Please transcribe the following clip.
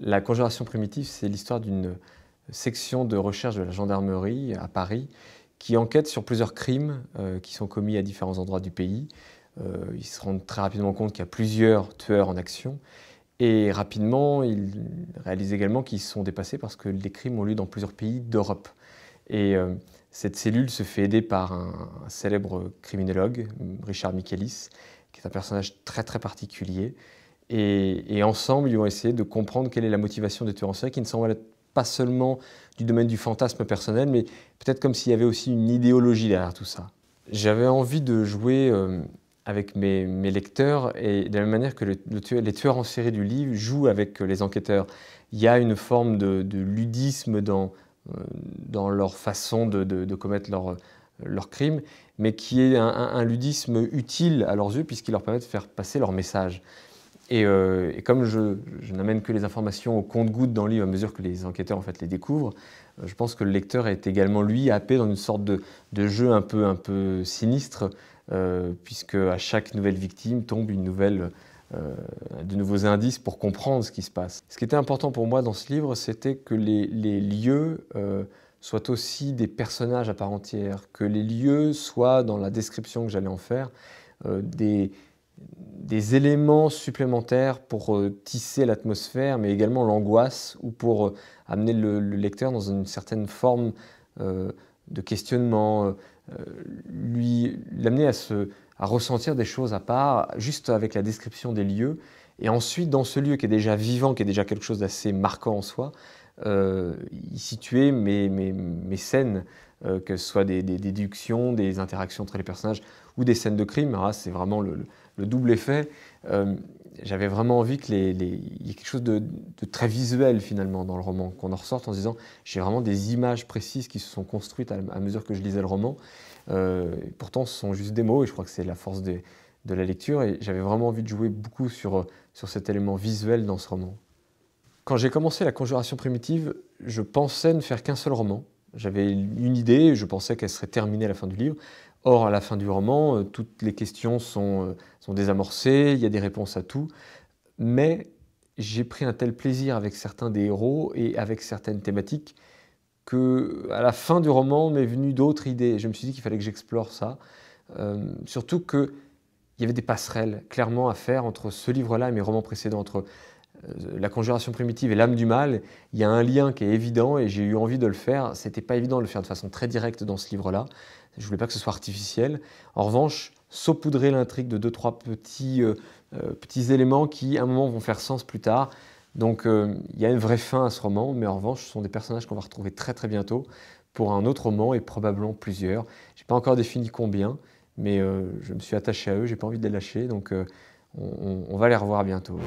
La conjuration primitive, c'est l'histoire d'une section de recherche de la gendarmerie à Paris qui enquête sur plusieurs crimes qui sont commis à différents endroits du pays. Ils se rendent très rapidement compte qu'il y a plusieurs tueurs en action et rapidement, ils réalisent également qu'ils sont dépassés parce que les crimes ont lieu dans plusieurs pays d'Europe. Et cette cellule se fait aider par un célèbre criminologue, Richard Michaelis, qui est un personnage très particulier. Et ensemble, ils vont essayer de comprendre quelle est la motivation des tueurs en série, qui ne sont pas seulement du domaine du fantasme personnel, mais peut-être comme s'il y avait aussi une idéologie derrière tout ça. J'avais envie de jouer avec mes lecteurs, et de la même manière que les tueurs en série du livre jouent avec les enquêteurs. Il y a une forme de ludisme dans leur façon de commettre leurs crimes, mais qui est un ludisme utile à leurs yeux, puisqu'il leur permet de faire passer leur message. Et comme je n'amène que les informations au compte-gouttes dans le livre à mesure que les enquêteurs en fait, les découvrent, je pense que le lecteur est également, lui, happé dans une sorte de jeu un peu sinistre, puisque à chaque nouvelle victime tombe de nouveaux indices pour comprendre ce qui se passe. Ce qui était important pour moi dans ce livre, c'était que les lieux soient aussi des personnages à part entière, que les lieux soient, dans la description que j'allais en faire, des éléments supplémentaires pour tisser l'atmosphère, mais également l'angoisse, ou pour amener le lecteur dans une certaine forme de questionnement, l'amener à ressentir des choses à part, juste avec la description des lieux. Et ensuite, dans ce lieu qui est déjà vivant, qui est déjà quelque chose d'assez marquant en soi, y situer mes scènes, que ce soit des déductions, des interactions entre les personnages ou des scènes de crime. Alors là, c'est vraiment le double effet. J'avais vraiment envie qu'il y ait quelque chose de très visuel finalement dans le roman, qu'on en ressorte en se disant j'ai vraiment des images précises qui se sont construites à mesure que je lisais le roman. Pourtant, ce sont juste des mots et je crois que c'est la force de la lecture, et j'avais vraiment envie de jouer beaucoup sur cet élément visuel dans ce roman. Quand j'ai commencé la conjuration primitive, je pensais ne faire qu'un seul roman. J'avais une idée, je pensais qu'elle serait terminée à la fin du livre. Or, à la fin du roman, toutes les questions sont désamorcées, il y a des réponses à tout. Mais j'ai pris un tel plaisir avec certains des héros et avec certaines thématiques qu'à la fin du roman m'est venue d'autres idées. Je me suis dit qu'il fallait que j'explore ça. Surtout qu'il y avait des passerelles clairement à faire entre ce livre-là et mes romans précédents, entre La conjuration primitive et L'âme du mal. Il y a un lien qui est évident et j'ai eu envie de le faire. C'était pas évident de le faire de façon très directe dans ce livre-là. Je voulais pas que ce soit artificiel. En revanche, saupoudrer l'intrigue de 2-3 petits éléments qui, à un moment, vont faire sens plus tard. Donc, il y a une vraie fin à ce roman, mais en revanche, ce sont des personnages qu'on va retrouver très bientôt pour un autre roman et probablement plusieurs. J'ai pas encore défini combien, mais je me suis attaché à eux, j'ai pas envie de les lâcher, donc on va les revoir bientôt.